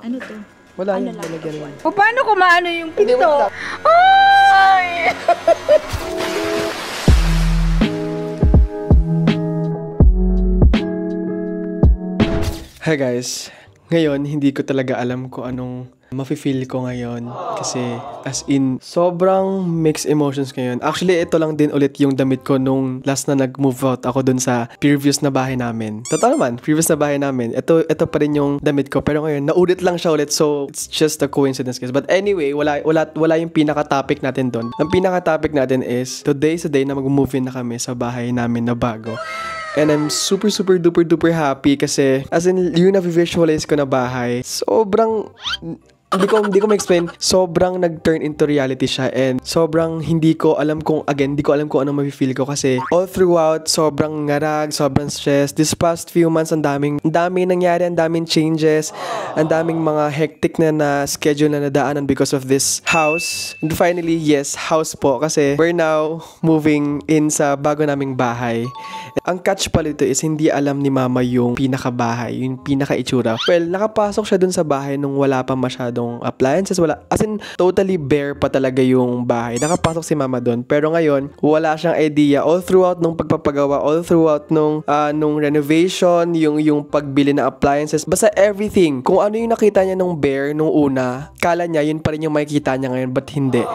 Ano to? Wala yun, nalagyan lang. O paano kung maano yung pinto? Ay! Hi guys, ngayon hindi ko talaga alam kung anong mafe-feel ko ngayon kasi as in sobrang mixed emotions ngayon. Actually ito lang din ulit yung damit ko nung last na nag-move out ako dun sa previous na bahay namin. Totoo naman, previous na bahay namin. Ito pa rin yung damit ko pero ngayon naulit lang siya ulit, so it's just a coincidence guys. But anyway, wala yung pinaka-topic natin dun. Ang pinaka-topic natin is today's the day na mag-move in na kami sa bahay namin na bago. And I'm super duper happy kasi as in yung na-visualize ko na bahay, sobrang hindi ko ma-explain, sobrang nag-turn into reality siya and sobrang hindi ko alam kung ano mafe-feel ko kasi all throughout sobrang ngarag, sobrang stress. This past few months ang daming nangyari, ang daming changes, ang daming mga hectic na schedule na nadaanan because of this house. And finally, yes, house po kasi we're now moving in sa bago naming bahay. Ang catch pala ito is hindi alam ni mama yung pinaka-bahay, yung pinaka-itsura. Well, nakapasok siya dun sa bahay nung wala pa masyadong appliances, wala. As in, totally bare pa talaga yung bahay. Nakapasok si mama dun. Pero ngayon, wala siyang idea. All throughout nung pagpapagawa, all throughout nung renovation, yung pagbili ng appliances, basta everything. Kung ano yung nakita niya nung bare nung una, kala niya yun pa rin yung makikita niya ngayon, but hindi.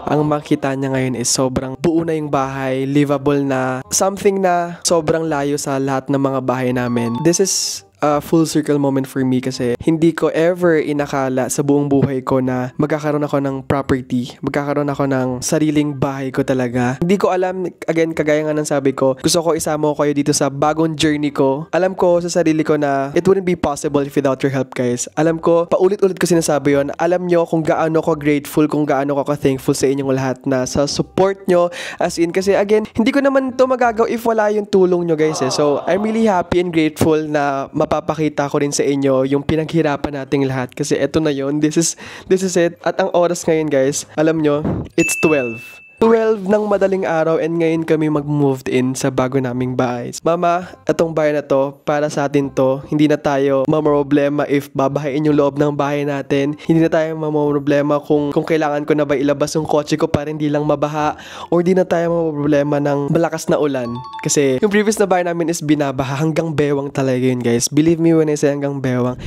Ang makita niya ngayon is sobrang buo na yung bahay, livable na, something na sobrang layo sa lahat ng mga bahay namin. This is a full circle moment for me kasi hindi ko ever inakala sa buong buhay ko na magkakaroon ako ng property, magkakaroon ako ng sariling bahay ko talaga. Hindi ko alam, again, kagaya nga ng sabi ko, gusto ko isama ko kayo dito sa bagong journey ko. Alam ko sa sarili ko na it wouldn't be possible without your help, guys. Alam ko, paulit-ulit ko sinasabi yon. Alam nyo kung gaano ko grateful, kung gaano ko thankful sa inyong lahat na sa support nyo. As in, kasi again, hindi ko naman to magagawa if wala yung tulong nyo, guys. So, I'm really happy and grateful na mapapakita ko rin sa inyo yung pinaghirapan nating lahat kasi eto na yon. This is it. At ang oras ngayon, guys, alam nyo, it's 12 ng madaling araw and ngayon kami mag-moved in sa bago naming bahay. Mama, itong bahay na to, para sa atin to, hindi na tayo mamroblema if babahain yung loob ng bahay natin. Hindi na tayo mamroblema kung kailangan ko na ba ilabas yung kotse ko para hindi lang mabaha, or hindi na tayo mamroblema ng malakas na ulan. Kasi yung previous na bahay namin is binabaha hanggang bewang talaga yun, guys. Believe me when I say hanggang bewang.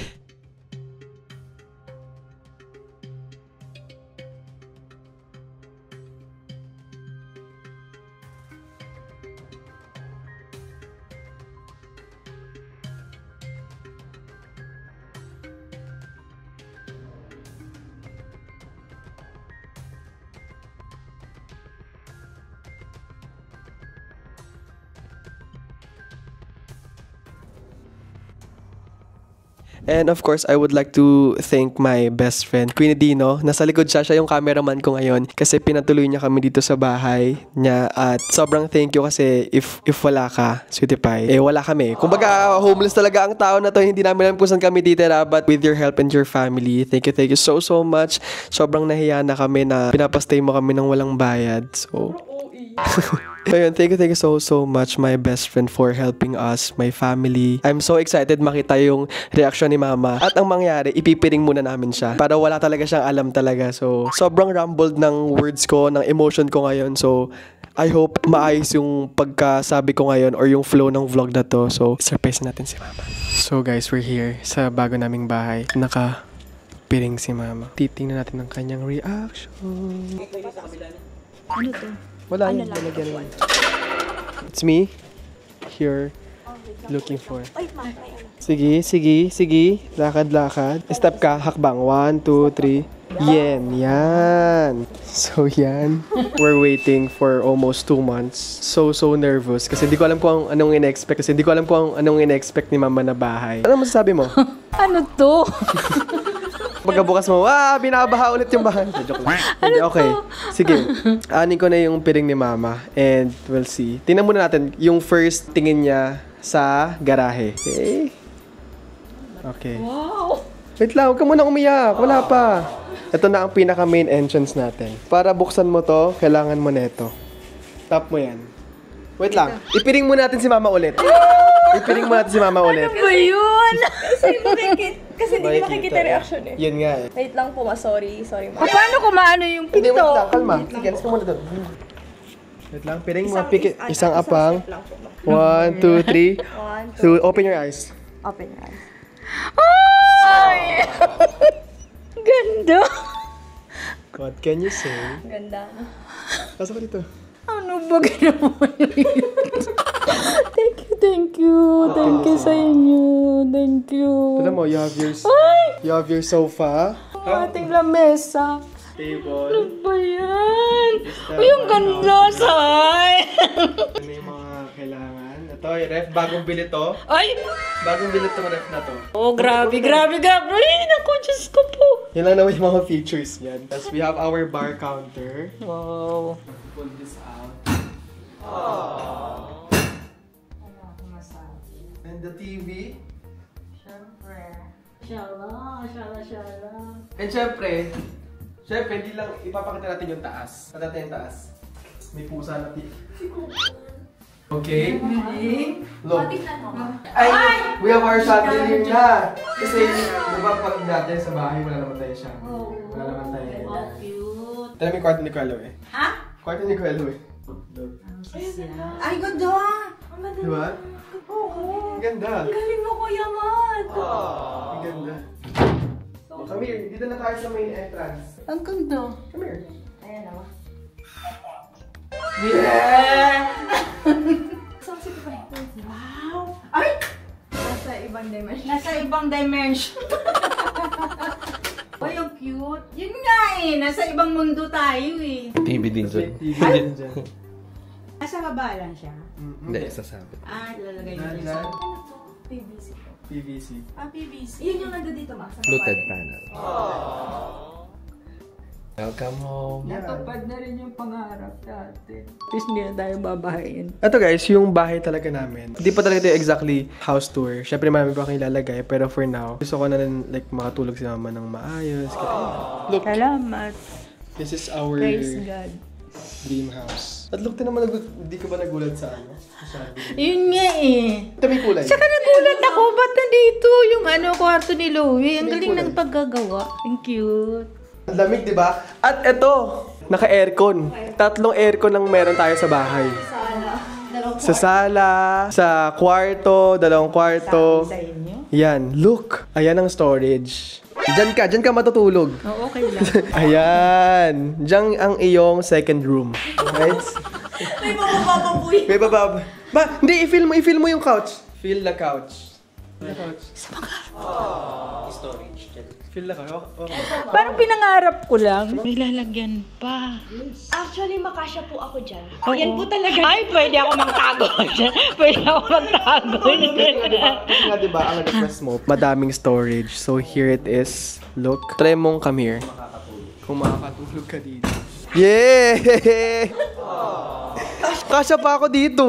And of course, I would like to thank my best friend, Queenie Dino. Nasa likod siya yung cameraman ko ngayon kasi pinatuloy niya kami dito sa bahay niya. At sobrang thank you kasi if wala ka, Sweetie Pie, wala kami. Kumbaga, homeless talaga ang tao na to. Hindi namin alam kung saan kami titira, but with your help and your family, thank you so much. Sobrang nahiya na kami na pinapastay mo kami ng walang bayad. So, so yun, thank you so much my best friend for helping us, my family. I'm so excited makita yung reaction ni mama. At ang mangyari, ipipiring muna namin siya para wala talaga siyang alam talaga. So, sobrang rumbled ng words ko, ng emotion ko ngayon. So, I hope maayos yung pagkasabi ko ngayon or yung flow ng vlog na to. So, surprise natin si mama. So guys, we're here sa bago naming bahay. Naka-piring si mama. Titingnan natin ang kanyang reaction. Ano to? Wala yun, nalagyan lang. It's me here looking for. Sige. Lakad. Step ka, hakbang. 1, 2, 3. Yan. So yan. We're waiting for almost 2 months. So nervous kasi hindi ko alam kung anong in-expect ni mama na bahay. Ano masasabi mo? Ano to? Pagkabukas mo, binabaha ulit yung bahay. Joke lang. Hindi, okay. Sige. Anin ko na yung piring ni mama. And we'll see. Tingnan muna natin yung first tingin niya sa garahe. Okay. Wow! Wait lang, huwag ka muna umiyak. Wala pa. Ito na ang pinaka main entrance natin. Para buksan mo to, kailangan mo neto. Tap mo yan. Wait lang. Ipiring mo natin si mama ulit. Ipiring mo natin si mama ulit. Ano ba yun? Kasi Kasi hindi ko makikita reaction eh. Yun nga eh. Wait lang po, sorry ma. Paano kung maano yung Hindi, pinto? wait lang. Kalma. Sige, alis ka muna doon. Wait lang. Piling mo. Isang apang. step lang po. 1, 2, 3. 1, So, open your eyes. open your eyes. Ay! Ganda! What can you say? Ganda. Pasok ka dito. Ano ba ginawa niyo? Thank you. Thank you sa inyo. Thank you. Tignan mo, you have your sofa. Ating lamesa. Table. Ano ba yan? Uy, ang ganda, Sai! Ano yung mga kailangan? Ito, yung ref. Bagong bili to. Ay! Bagong bili tong ref na to. Oh, grabe. Ay, naku, Diyos ko po. Yan lang naman yung mga features niyan. Tapos we have our bar counter. Wow. Pull this out. And the TV. Shala. And syempre, hindi lang ipapakita natin yung taas. Pagkata yung taas. May pusa na Okay? Look. Ay! We have our chandelier na! Kasi, di ba pag natin sa bahay, wala naman tayo siya. Wala naman tayo. Cute. Tala mo yung kwarto ni Kuelo eh. Ha? Kwarto ni Kuelo eh. Look. Ay, ganda! Di ba? Oo. Ang ganda. Galing mo, Kuya Matt. Ang ganda. Oh, come here. Dito na tayo sa main entrance. Ang ganda. Come here. Ayan naman. Yeah! Wow! Ay! Nasa ibang dimension. Nasa ibang dimension. Ay, ang cute. Yun nga eh. Nasa ibang mundo tayo eh. TV din dyan. TV din dyan. Nasa baba lang siya. Hindi, sasabit. Ah, ilalagay Dyan, niyo dyan. PVC po. PVC. PVC. Yun yung nandun dito, Max. Fluted panel. Welcome home. Yeah. Natupad na rin yung pangarap natin. Please, hindi na tayo babahayin. Ito guys, yung bahay talaga namin. Hindi pa talaga ito exactly house tour. Siyempre marami pa akong ilalagay. Pero for now, gusto ko na rin like makatulog si mama ng maayos. Look, Salamat. this is our Praise God. dream house. At look, naman hindi ka ba nagulat sa ano? Yun nga eh. Ito may kulay. Saka nagulat ako, ba't nandito yung kwarto ni Louie? Ang galing ng paggagawa. Ang cute. Ang lamig, di ba? At ito, naka-aircon. 3 aircon lang meron tayo sa bahay. Sa sala, sa kwarto, 2 kwarto. Sa inyo? Yan, look. Ayan ang storage. Diyan ka matutulog. Oo, okay lang. Ayan. Diyan ang iyong second room. Right? May mabababoy. May babab. Hindi, i-feel mo yung couch. Feel the couch. The couch. Storage. Feel the couch. Okay. Parang pinangarap ko lang. May lalagyan pa. Actually, makasya po ako dyan. Oo. Yan po talaga. Ay, pwede ako magtago dyan. Pwede ako magtago Kasi nga diba, ang request mo, madaming storage. So here it is. Look. Try mong come here. Kung makakatulog ka dito. Yeah! Kasya pa ako dito.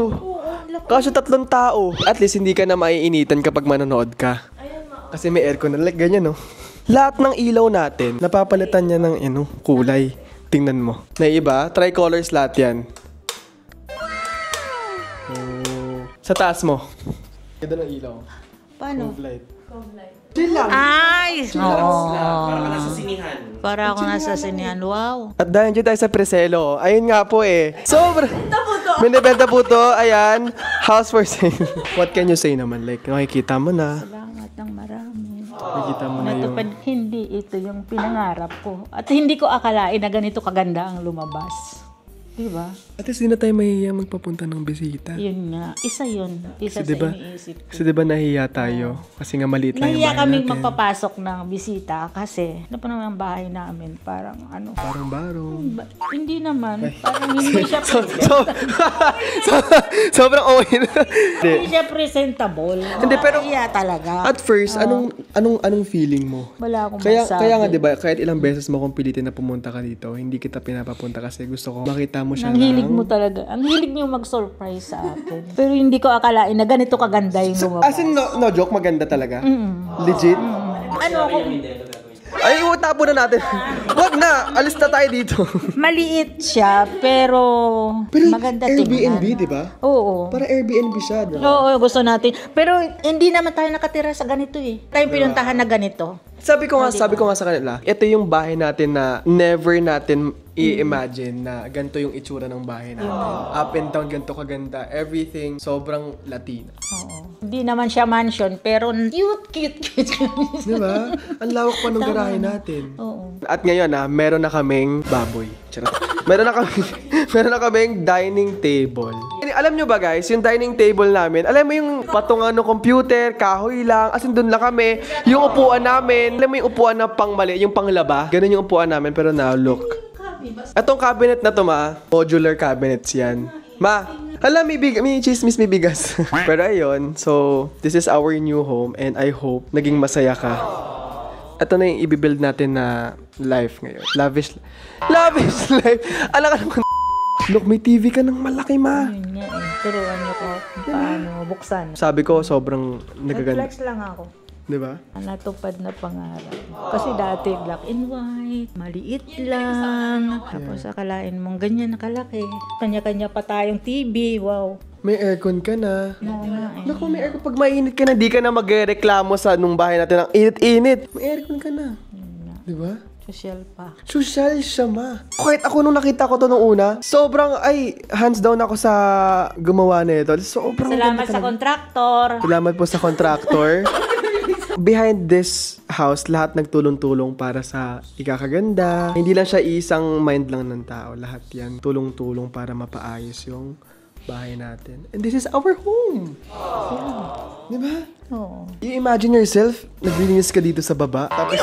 Kasya 3 tao. At least hindi ka na maiinitan kapag manonood ka. Kasi may aircon na like ganyan, no? Lahat ng ilaw natin, napapalitan niya ng kulay. Tingnan mo. Na iba, tricolors lahat yan. Oh. Sa taas mo. Ganda ng ilaw. Paano? Cove light. Chill lang. Ay! Oo. Para ka nasa sinihan. Para ako nasa sinihan. Wow. At dahil dyan tayo sa Preselo. Ayun nga po eh. May nabenta po to. Ayan. House for sale. What can you say naman? Like, nakikita mo na. Salamat ng marami. Nakikita mo na yung... Natupad, hindi ito yung pinangarap ko. At hindi ko akalain na ganito kaganda ang lumabas. Diba? At least di na tayo mahihiya magpapunta ng bisita. Yun nga. Isa yun. Isa Kasi diba, sa iniisip ko. kasi diba nahihiya tayo? Kasi nga maliit lang yung Nahiya bahay kaming natin. magpapasok ng bisita kasi ano pa naman ang bahay namin? Parang ano? Barong-barong. Hindi naman. Parang hindi siya Sobrang okay na. hindi siya presentable. Hindi, pero- Nahiya talaga. At first, anong feeling mo? Wala akong Kaya masabi. nga 'di ba, kahit ilang beses mo kong pilitin na pumunta ka dito, hindi kita pinapapunta kasi gusto ko makita mo siya Ang hilig mo talaga. Ang hilig niyo mag-surprise sa akin. Pero hindi ko akalain na ganito kaganda yung lumabas. As in, no joke, maganda talaga. Legit. Ano ako? Ay, tapo na natin. Wag na, alis na tayo dito. Maliit siya, pero maganda tingnan. Airbnb, di ba? Oo. Para Airbnb siya, di ba? Oo, gusto natin. Pero hindi naman tayo nakatira sa ganito eh. Tayo pinuntahan na ganito. Sabi ko nga sa kanila, ito yung bahay natin na never natin i-imagine na ganito yung itsura ng bahay natin. Up and down, ganito kaganda. Everything, sobrang Latino. Oo. Hindi naman siya mansion, pero cute. Di ba? Ang lawak pa ng garahe natin. Oo. At ngayon meron na kaming baboy. Charot. meron na kaming dining table. Alam nyo ba guys, yung dining table namin, alam mo yung patungan ng computer, kahoy lang, as in dun lang kami. Yung upuan namin, alam mo yung upuan na pangmali, yung panglaba, ganun yung upuan namin, pero now look. Etong cabinet na to modular cabinets yan. Hala, may chismis, may bigas. Pero ayun, so, this is our new home and I hope naging masaya ka. Ito na yung i-build natin na life ngayon. Lavish life. Alam ka naman, look, may TV ka ng malaki, ma. Yun nga eh. Turuan niyo ko kung paano buksan. Sabi ko, sobrang nagaganda. Nag-flex lang ako. Diba? Natupad na pangarap. Kasi dati black and white, maliit lang. Tapos akalain mong ganyan nakalaki. Kanya-kanya pa tayong TV, wow. May aircon ka na. Oo nga eh. Naku, may aircon. Pag mainit ka na, di ka na magreklamo sa nung bahay natin ng init-init. May aircon ka na. Diba? Social pa. Social siya, ma. Kahit ako nung nakita ko to nung una, sobrang, hands down ako sa gumawa na ito. Sobrang Salamat ganda sa talaga. kontraktor. Salamat po sa contractor. Behind this house, lahat nagtulong-tulong para sa ikakaganda. Hindi lang siya isang mind lang ng tao. Lahat yan, tulong-tulong para mapaayos yung bahay natin. And this is our home. Di ba? Oo. You imagine yourself, naglilinis ka dito sa baba. Tapos...